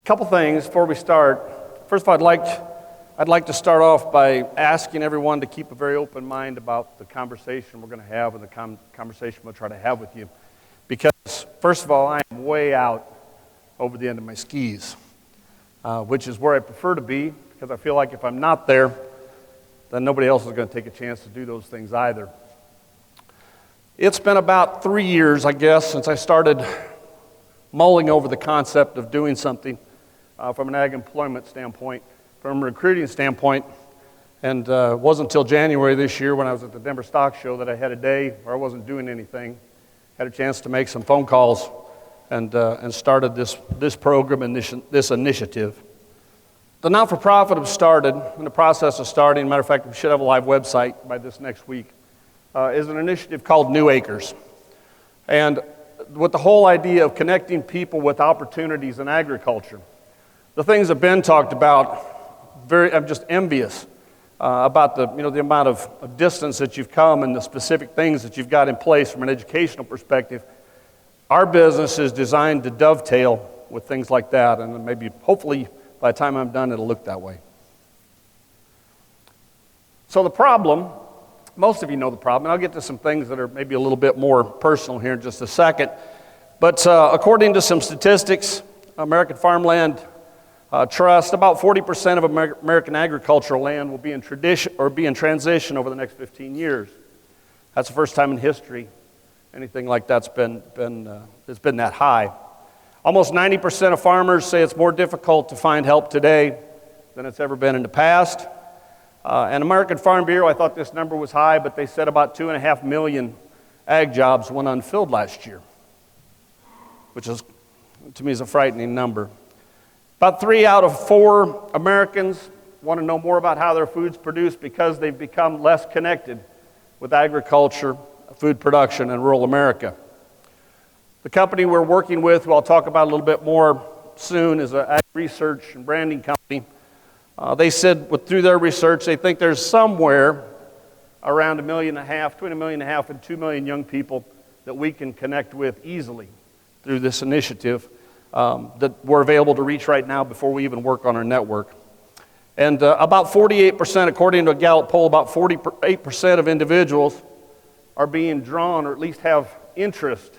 Couple things before we start. First of all, I'd like to start off by asking everyone to keep a very open mind about the conversation we're going to have and the conversation we'll try to have with you. Because, first of all, I am way out over the end of my skis, which is where I prefer to be, because I feel like if I'm not there, then nobody else is going to take a chance to do those things either. It's been about 3 years, I guess, since I started mulling over the concept of doing something from an ag employment standpoint, from a recruiting standpoint, and it wasn't until January this year when I was at the Denver Stock Show that I had a day where I wasn't doing anything, had a chance to make some phone calls, and started this program and this initiative. The not-for-profit has started, in the process of starting. Matter of fact, we should have a live website by this next week, is an initiative called New Acres. And with the whole idea of connecting people with opportunities in agriculture. The things that Ben talked about, I'm just envious about the amount of distance that you've come and the specific things that you've got in place from an educational perspective. Our business is designed to dovetail with things like that, and maybe, hopefully, by the time I'm done, it'll look that way. So the problem, most of you know the problem, and I'll get to some things that are maybe a little bit more personal here in just a second. But according to some statistics, American Farmland Trust, about 40% of American agricultural land will be in transition over the next 15 years. That's the first time in history anything like that's been that high. Almost 90% of farmers say it's more difficult to find help today than it's ever been in the past. And American Farm Bureau, I thought this number was high, but they said about 2.5 million ag jobs went unfilled last year, which is, to me, is a frightening number. About 3 out of 4 Americans want to know more about how their food's produced because they've become less connected with agriculture, food production in rural America. The company we're working with, who I'll talk about a little bit more soon, is an ag research and branding company. They said through their research, they think there's somewhere around 1.5 million, between 1.5 million and 2 million young people that we can connect with easily through this initiative that we're available to reach right now before we even work on our network. And about 48%, according to a Gallup poll, about 48% of individuals are being drawn or at least have interest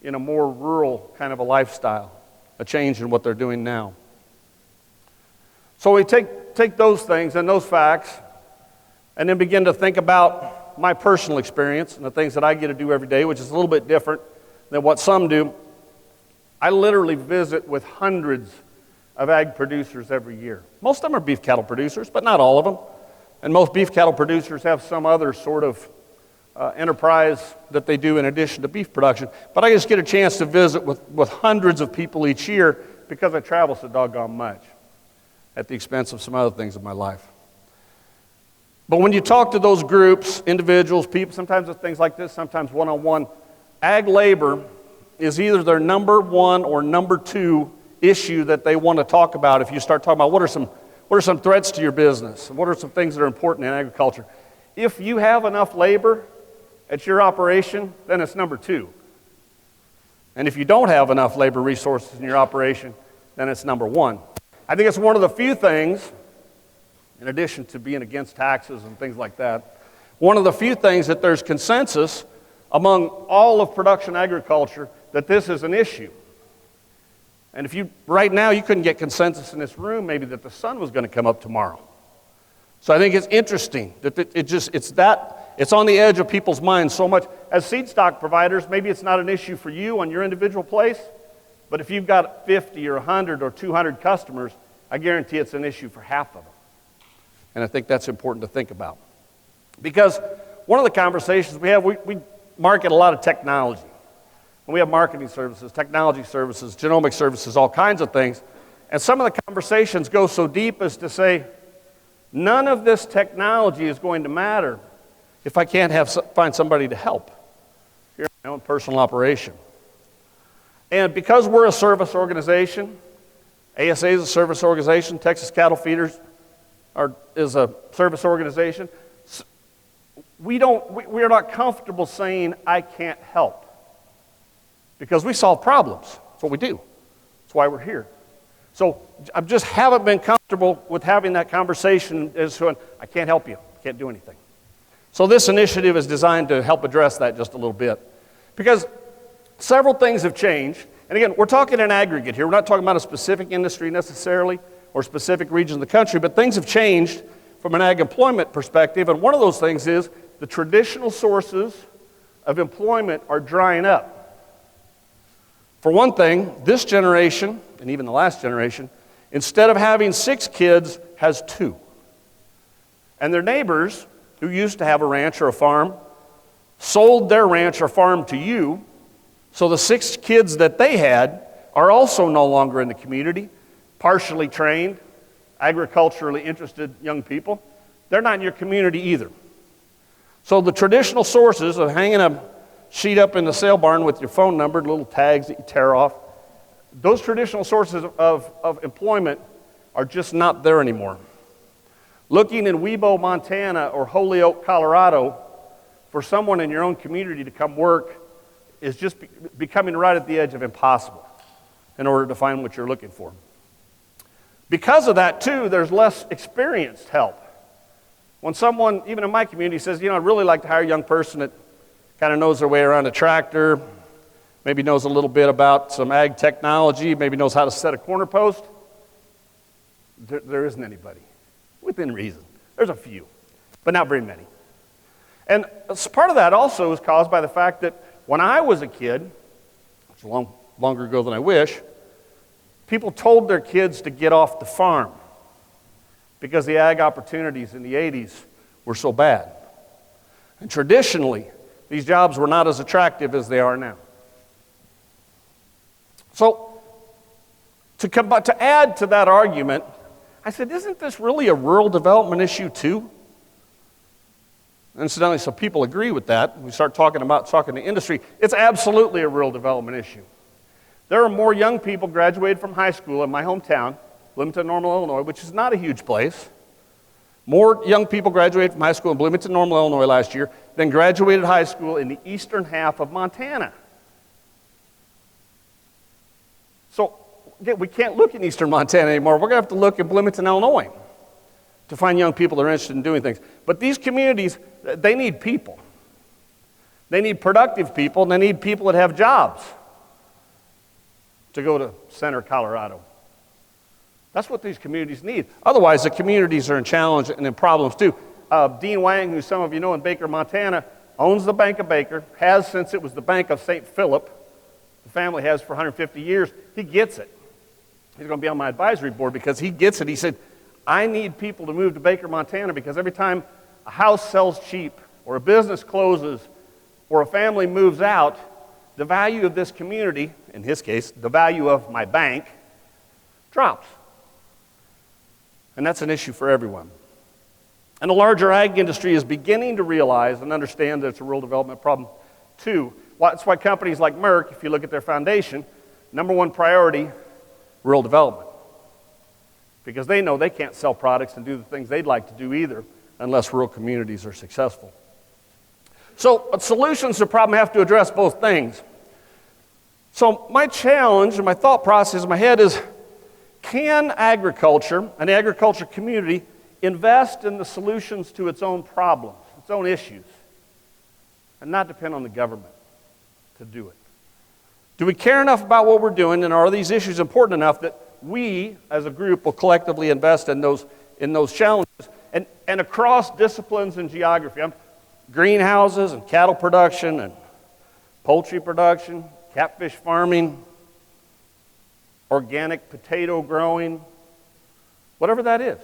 in a more rural kind of a lifestyle, a change in what they're doing now. So we take those things and those facts and then begin to think about my personal experience and the things that I get to do every day, which is a little bit different than what some do. I literally visit with hundreds of ag producers every year. Most of them are beef cattle producers, but not all of them. And most beef cattle producers have some other sort of enterprise that they do in addition to beef production. But I just get a chance to visit with hundreds of people each year because I travel so doggone much at the expense of some other things in my life. But when you talk to those groups, individuals, people, sometimes it's things like this, sometimes one-on-one, ag labor is either their number one or number two issue that they want to talk about. If you start talking about what are some threats to your business, and what are some things that are important in agriculture. If you have enough labor at your operation, then it's number two. And if you don't have enough labor resources in your operation, then it's number one. I think it's one of the few things, in addition to being against taxes and things like that, one of the few things that there's consensus among all of production agriculture that this is an issue. And right now, you couldn't get consensus in this room maybe that the sun was going to come up tomorrow. So I think it's interesting that it's on the edge of people's minds so much. As seed stock providers, maybe it's not an issue for you on your individual place, but if you've got 50 or 100 or 200 customers, I guarantee it's an issue for half of them. And I think that's important to think about. Because one of the conversations we have, we market a lot of technology. And we have marketing services, technology services, genomic services, all kinds of things. And some of the conversations go so deep as to say, none of this technology is going to matter if I can't find somebody to help here in my own personal operation. And because we're a service organization, ASA is a service organization, Texas Cattle Feeders is a service organization, we are not comfortable saying, I can't help. Because we solve problems. That's what we do. That's why we're here. So I just haven't been comfortable with having that conversation as to, I can't help you, can't do anything. So this initiative is designed to help address that just a little bit. Because several things have changed. And again, we're talking in aggregate here. We're not talking about a specific industry necessarily or specific region of the country, but things have changed from an ag employment perspective. And one of those things is the traditional sources of employment are drying up. For one thing, this generation, and even the last generation, instead of having 6 kids, has 2. And their neighbors, who used to have a ranch or a farm, sold their ranch or farm to you, so the 6 kids that they had are also no longer in the community, partially trained, agriculturally interested young people. They're not in your community either. So the traditional sources of hanging a sheet up in the sale barn with your phone number, little tags that you tear off, those traditional sources of employment are just not there anymore. Looking in Webo, Montana or Holyoke, Colorado for someone in your own community to come work is just becoming right at the edge of impossible in order to find what you're looking for. Because of that, too, there's less experienced help. When someone, even in my community, says, I'd really like to hire a young person that kind of knows their way around a tractor, maybe knows a little bit about some ag technology, maybe knows how to set a corner post, there isn't anybody, within reason. There's a few, but not very many. And part of that also is caused by the fact that when I was a kid, which is longer ago than I wish, people told their kids to get off the farm because the ag opportunities in the 80s were so bad. And traditionally, these jobs were not as attractive as they are now. So, to add to that argument, I said, isn't this really a rural development issue too? Incidentally, so people agree with that. We start talking to industry. It's absolutely a rural development issue. There are more young people graduated from high school in my hometown, Bloomington Normal, Illinois, which is not a huge place. More young people graduated from high school in Bloomington Normal, Illinois last year than graduated high school in the eastern half of Montana. So, again, we can't look in eastern Montana anymore. We're going to have to look in Bloomington, Illinois to find young people that are interested in doing things. But these communities, they need people. They need productive people, and they need people that have jobs to go to Center, Colorado. That's what these communities need. Otherwise, the communities are in challenge and in problems too. Dean Wang, who some of you know in Baker, Montana, owns the Bank of Baker, has since it was the Bank of St. Philip. The family has for 150 years. He gets it. He's going to be on my advisory board because he gets it. He said, I need people to move to Baker, Montana because every time a house sells cheap or a business closes or a family moves out, the value of this community, in his case, the value of my bank, drops. And that's an issue for everyone. And the larger ag industry is beginning to realize and understand that it's a rural development problem too. That's why companies like Merck, if you look at their foundation, number one priority, rural development. Because they know they can't sell products and do the things they'd like to do either unless rural communities are successful. So solutions to the problem have to address both things. So my challenge and my thought process in my head is, can agriculture, an agriculture community, invest in the solutions to its own problems, its own issues, and not depend on the government to do it? Do we care enough about what we're doing, and are these issues important enough that we, as a group, will collectively invest in those challenges and across disciplines and geography? Greenhouses and cattle production and poultry production, catfish farming, organic potato growing, whatever that is.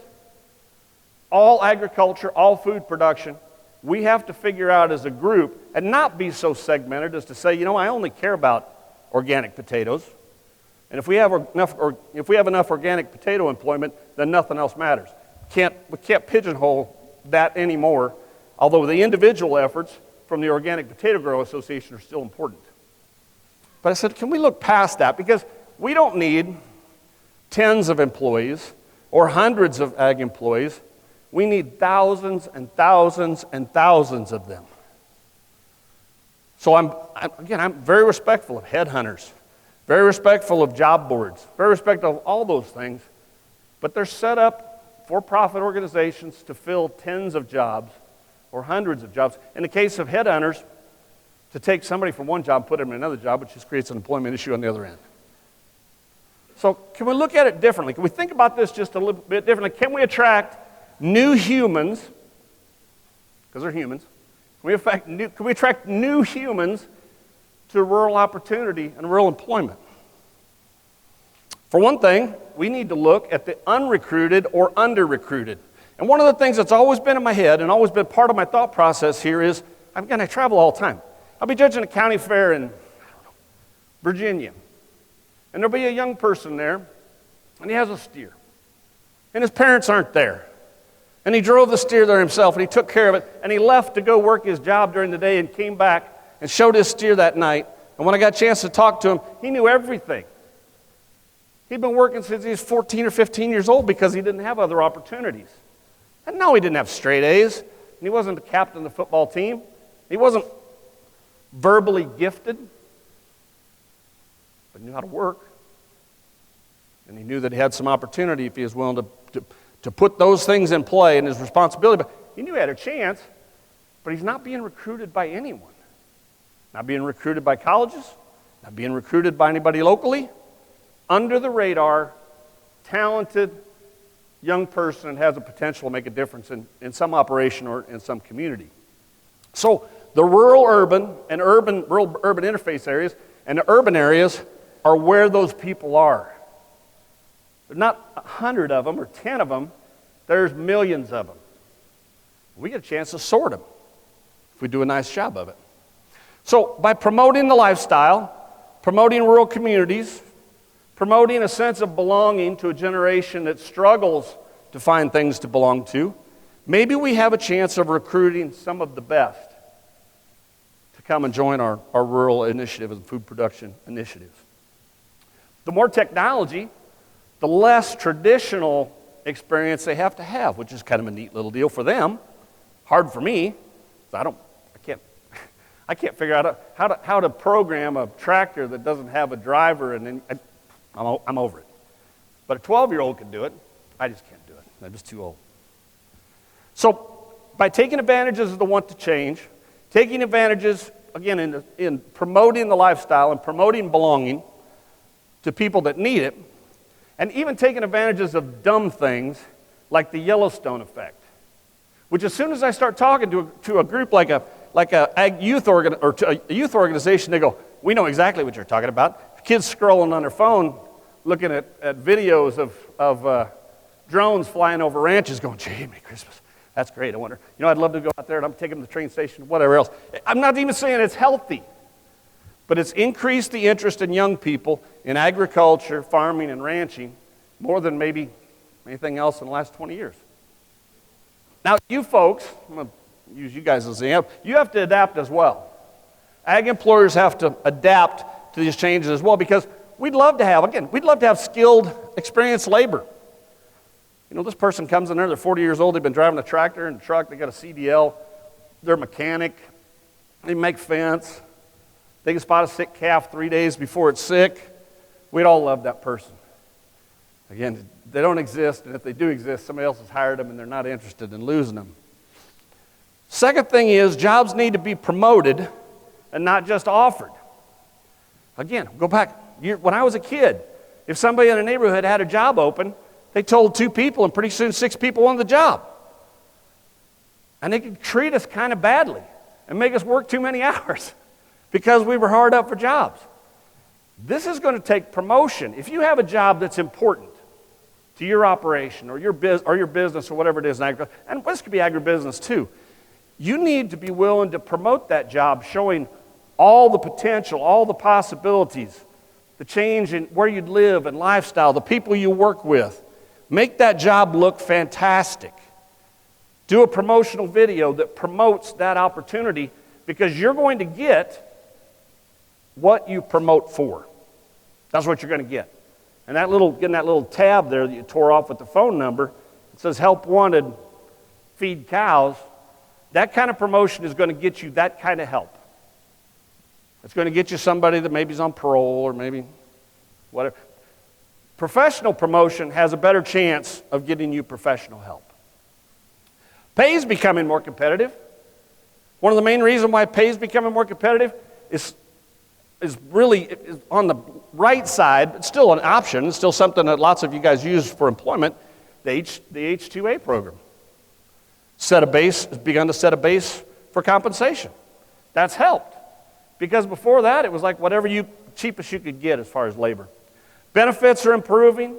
All agriculture, all food production, we have to figure out as a group and not be so segmented as to say, I only care about organic potatoes. And if we have enough organic potato employment, then nothing else matters. We can't pigeonhole that anymore, although the individual efforts from the Organic Potato Grower Association are still important. But I said, can we look past that? Because we don't need tens of employees or hundreds of ag employees. We need thousands and thousands and thousands of them. So I'm very respectful of headhunters, very respectful of job boards, very respectful of all those things, but they're set up for-profit organizations to fill tens of jobs or hundreds of jobs. In the case of headhunters, to take somebody from one job and put them in another job, which just creates an employment issue on the other end. So can we look at it differently? Can we think about this just a little bit differently? Can we attract new humans, because they're humans, can we attract new humans to rural opportunity and rural employment? For one thing, we need to look at the unrecruited or under-recruited. And one of the things that's always been in my head and always been part of my thought process here is, I travel all the time. I'll be judging a county fair in Virginia, and there'll be a young person there, and he has a steer, and his parents aren't there. And he drove the steer there himself, and he took care of it, and he left to go work his job during the day and came back and showed his steer that night. And when I got a chance to talk to him, he knew everything. He'd been working since he was 14 or 15 years old because he didn't have other opportunities. And no, he didn't have straight A's, and he wasn't the captain of the football team. He wasn't verbally gifted, but he knew how to work. And he knew that he had some opportunity if he was willing to put those things in play and his responsibility. But he knew he had a chance, but he's not being recruited by anyone. Not being recruited by colleges, not being recruited by anybody locally. Under the radar, talented young person has a potential to make a difference in some operation or in some community. So the rural-urban interface areas and the urban areas are where those people are. There's not 100 of them or 10 of them. There's millions of them. We get a chance to sort them if we do a nice job of it. So by promoting the lifestyle, promoting rural communities, promoting a sense of belonging to a generation that struggles to find things to belong to, maybe we have a chance of recruiting some of the best to come and join our rural initiative and food production initiatives. The more technology, the less traditional experience they have to have, which is kind of a neat little deal for them. Hard for me. I can't figure out how to program a tractor that doesn't have a driver, and then I'm over it. But a 12-year-old can do it. I just can't do it. I'm just too old. So by taking advantages of the want to change, taking advantages, again, in promoting the lifestyle and promoting belonging to people that need it, and even taking advantages of dumb things like the Yellowstone effect, which as soon as I start talking to a group like a youth organization, they go, we know exactly what you're talking about. Kids scrolling on their phone, looking at videos of drones flying over ranches going, gee, Merry Christmas. That's great. I wonder, I'd love to go out there and I'm taking them to the train station, whatever else. I'm not even saying it's healthy, but it's increased the interest in young people in agriculture, farming, and ranching more than maybe anything else in the last 20 years. Now, you folks, I'm going to use you guys as an example, you have to adapt as well. Ag employers have to adapt to these changes as well because we'd love to have skilled, experienced labor. This person comes in there, they're 40 years old, they've been driving a tractor and a truck, they got a CDL, they're a mechanic, they make fence, they can spot a sick calf 3 days before it's sick. We'd all love that person. Again, they don't exist, and if they do exist, somebody else has hired them and they're not interested in losing them. Second thing is, jobs need to be promoted and not just offered. Again, go back. When I was a kid, if somebody in a neighborhood had a job open, they told 2 people, and pretty soon 6 people wanted the job. And they could treat us kind of badly and make us work too many hours because we were hard up for jobs. This is going to take promotion. If you have a job that's important to your operation or your business or whatever it is in agriculture, and this could be agribusiness too, you need to be willing to promote that job, showing all the potential, all the possibilities, the change in where you'd live and lifestyle, the people you work with. Make that job look fantastic. Do a promotional video that promotes that opportunity because you're going to get what you promote for. That's what you're going to get. And getting that little tab there that you tore off with the phone number, it says help wanted, feed cows. That kind of promotion is going to get you that kind of help. It's going to get you somebody that maybe is on parole or maybe whatever. Professional promotion has a better chance of getting you professional help. Pay is becoming more competitive. One of the main reasons why pay is becoming more competitive is really on the right side. It's still an option. It's still something that lots of you guys use for employment. The H-2A program has begun to set a base for compensation. That's helped. Because before that, it was like whatever cheapest you could get as far as labor. Benefits are improving,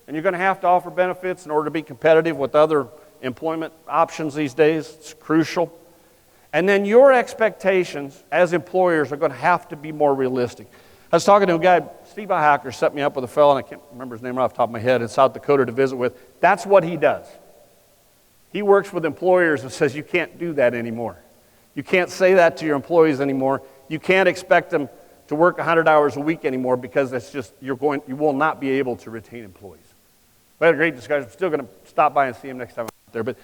and you're going to have to offer benefits in order to be competitive with other employment options these days. It's crucial. And then your expectations as employers are going to have to be more realistic. I was talking to a guy, Steve Hacker set me up with a fellow, and I can't remember his name right off the top of my head, in South Dakota to visit with. That's what he does. He works with employers and says, you can't do that anymore. You can't say that to your employees anymore. You can't expect them to work 100 hours a week anymore because that's just, you will not be able to retain employees. We had a great discussion. I'm still going to stop by and see him next time I'm out there.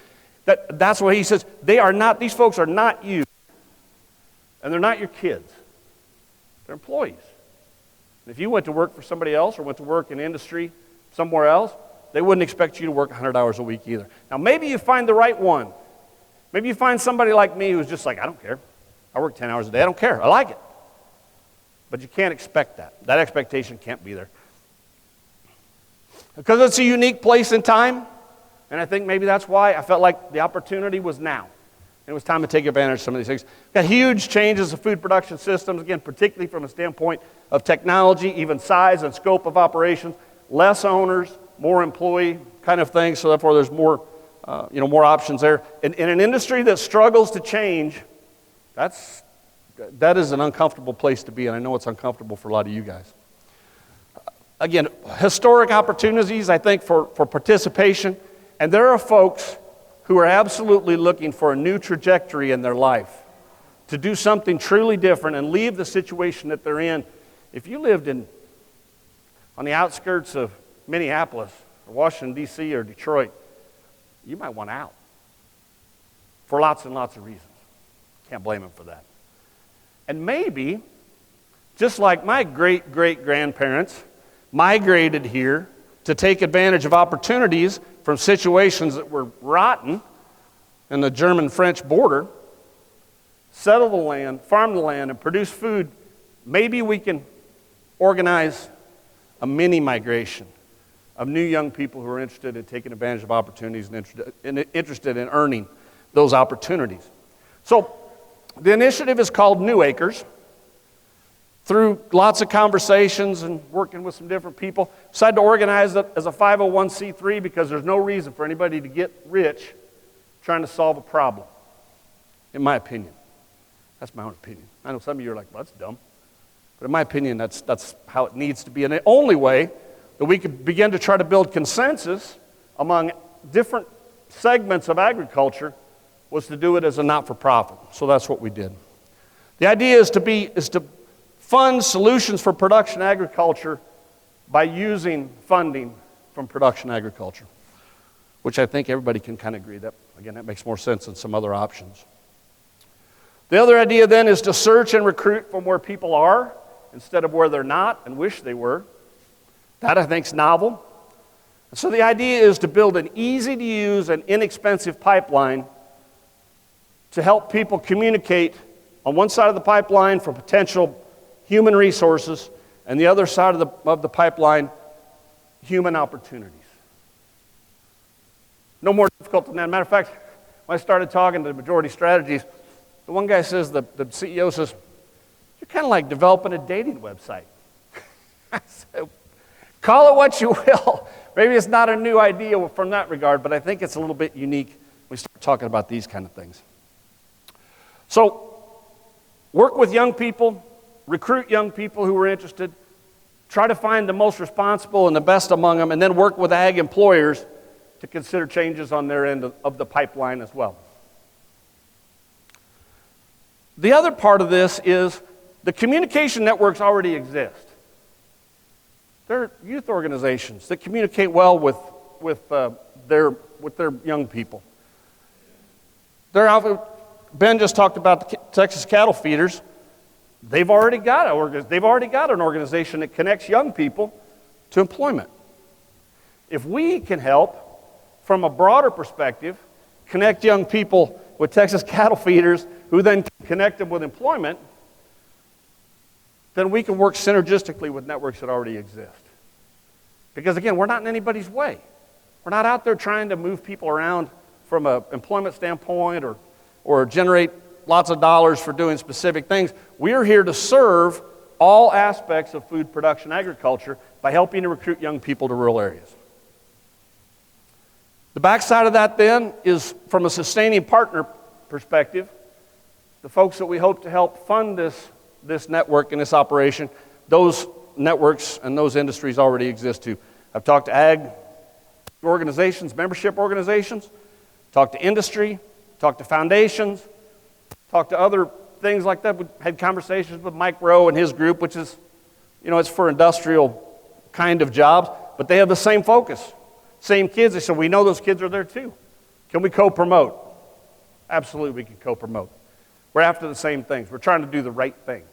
But that's what he says. These folks are not you. And they're not your kids. They're employees. And if you went to work for somebody else or went to work in industry somewhere else, they wouldn't expect you to work 100 hours a week either. Now, maybe you find the right one. Maybe you find somebody like me who's just like, I don't care. I work 10 hours a day. I don't care. I like it. But you can't expect that. That expectation can't be there. Because it's a unique place and time, and I think maybe that's why I felt like the opportunity was now. And it was time to take advantage of some of these things. Got huge changes of food production systems, again, particularly from a standpoint of technology, even size and scope of operations, less owners, more employee kind of thing, so therefore there's more options there. In an industry that struggles to change, that is an uncomfortable place to be, and I know it's uncomfortable for a lot of you guys. Again, historic opportunities, I think, for participation, and there are folks who are absolutely looking for a new trajectory in their life, to do something truly different and leave the situation that they're in. If you lived on the outskirts of Minneapolis, or Washington, D.C., or Detroit, you might want out for lots and lots of reasons. Can't blame them for that. And maybe, just like my great-great-grandparents migrated here to take advantage of opportunities from situations that were rotten in the German-French border, settle the land, farm the land, and produce food, maybe we can organize a mini migration of new young people who are interested in taking advantage of opportunities and interested in earning those opportunities. So the initiative is called New Acres. Through lots of conversations and working with some different people, decided to organize it as a 501c3 because there's no reason for anybody to get rich trying to solve a problem, in my opinion. That's my own opinion. I know some of you are like, well, that's dumb. But in my opinion, that's how it needs to be. And the only way that we could begin to try to build consensus among different segments of agriculture was to do it as a not-for-profit. So that's what we did. The idea is to fund solutions for production agriculture by using funding from production agriculture, which I think everybody can kind of agree that, again, that makes more sense than some other options. The other idea then is to search and recruit from where people are instead of where they're not and wish they were. That, I think, is novel. And so the idea is to build an easy-to-use and inexpensive pipeline to help people communicate on one side of the pipeline for potential human resources, and the other side of the pipeline, human opportunities. No more difficult than that. Matter of fact, when I started talking to Majority Strategies, the one guy says, the CEO says, you're kind of like developing a dating website. I said, call it what you will. Maybe it's not a new idea from that regard, but I think it's a little bit unique when we start talking about these kind of things. So, work with young people, recruit young people who are interested, try to find the most responsible and the best among them, and then work with ag employers to consider changes on their end of the pipeline as well. The other part of this is the communication networks already exist. There are youth organizations that communicate well with their young people. Ben just talked about the Texas cattle feeders. they've already got an organization that connects young people to employment. If we can help, from a broader perspective, connect young people with Texas cattle feeders who then connect them with employment, then we can work synergistically with networks that already exist. Because again, we're not in anybody's way. We're not out there trying to move people around from an employment standpoint or generate lots of dollars for doing specific things. We're here to serve all aspects of food production agriculture by helping to recruit young people to rural areas. The backside of that then is, from a sustaining partner perspective, the folks that we hope to help fund this network and this operation, those networks and those industries already exist too. I've talked to ag organizations, membership organizations, talked to industry, talked to foundations, talked to other things like that. We had conversations with Mike Rowe and his group, which is, it's for industrial kind of jobs, but they have the same focus. Same kids. They said, we know those kids are there too. Can we co-promote? Absolutely, we can co-promote. We're after the same things. We're trying to do the right thing.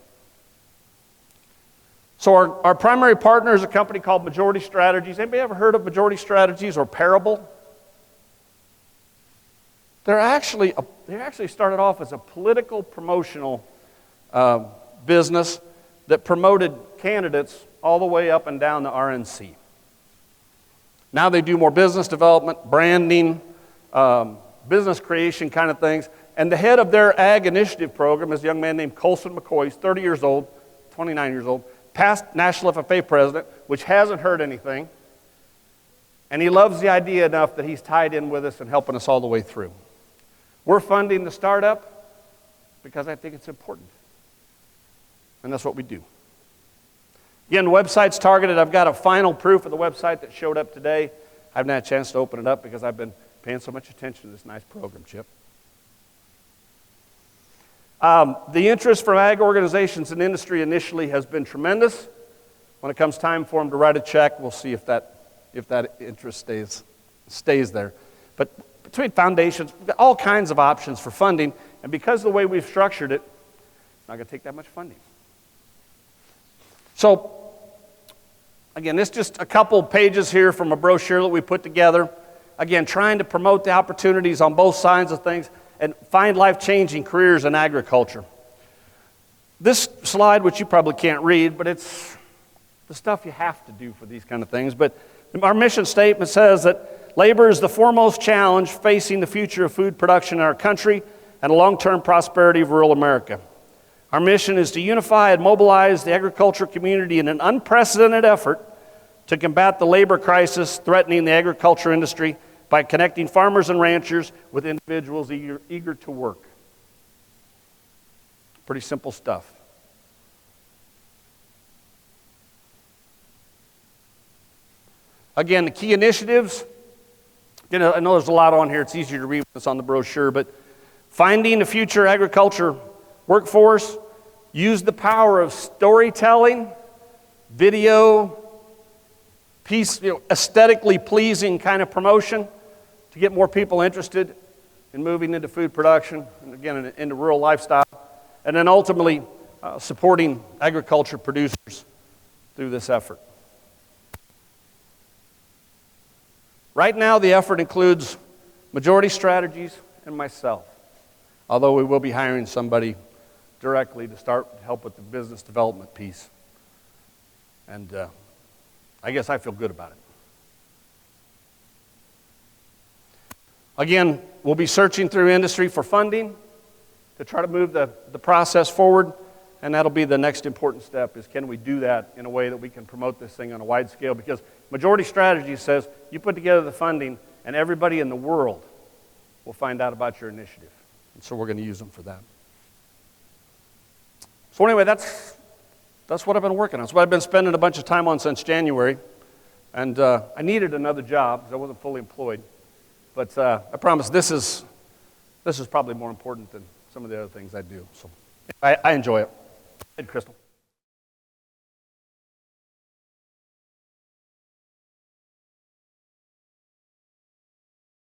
So our primary partner is a company called Majority Strategies. Anybody ever heard of Majority Strategies or Parable? They actually started off as a political promotional business that promoted candidates all the way up and down the RNC. Now they do more business development, branding, business creation kind of things. And the head of their ag initiative program is a young man named Colson McCoy. He's 30 years old, 29 years old, past National FFA president, which hasn't heard anything. And he loves the idea enough that he's tied in with us and helping us all the way through. We're funding the startup because I think it's important. And that's what we do. Again, the website's targeted. I've got a final proof of the website that showed up today. I haven't had a chance to open it up because I've been paying so much attention to this nice program, Chip. The interest from ag organizations and industry initially has been tremendous. When it comes time for them to write a check, we'll see if that interest stays there. But between foundations, we've got all kinds of options for funding, and because of the way we've structured it, it's not going to take that much funding. So, again, this is just a couple pages here from a brochure that we put together. Again, trying to promote the opportunities on both sides of things and find life-changing careers in agriculture. This slide, which you probably can't read, but it's the stuff you have to do for these kind of things. But our mission statement says that labor is the foremost challenge facing the future of food production in our country and the long-term prosperity of rural America. Our mission is to unify and mobilize the agriculture community in an unprecedented effort to combat the labor crisis threatening the agriculture industry by connecting farmers and ranchers with individuals eager to work. Pretty simple stuff. Again, the key initiatives, I know there's a lot on here. It's easier to read what's on the brochure, but finding the future agriculture workforce, use the power of storytelling, video, aesthetically pleasing kind of promotion to get more people interested in moving into food production and again into rural lifestyle, and then ultimately supporting agriculture producers through this effort. Right now, the effort includes Majority Strategies and myself, although we will be hiring somebody directly to start to help with the business development piece. And I guess I feel good about it. Again, we'll be searching through industry for funding to try to move the process forward, and that'll be the next important step is can we do that in a way that we can promote this thing on a wide scale, because Majority Strategy says you put together the funding and everybody in the world will find out about your initiative. And so we're going to use them for that. So anyway, that's what I've been working on. That's what I've been spending a bunch of time on since January. And I needed another job because I wasn't fully employed. But I promise this is probably more important than some of the other things I do. So I enjoy it. Hey, Crystal.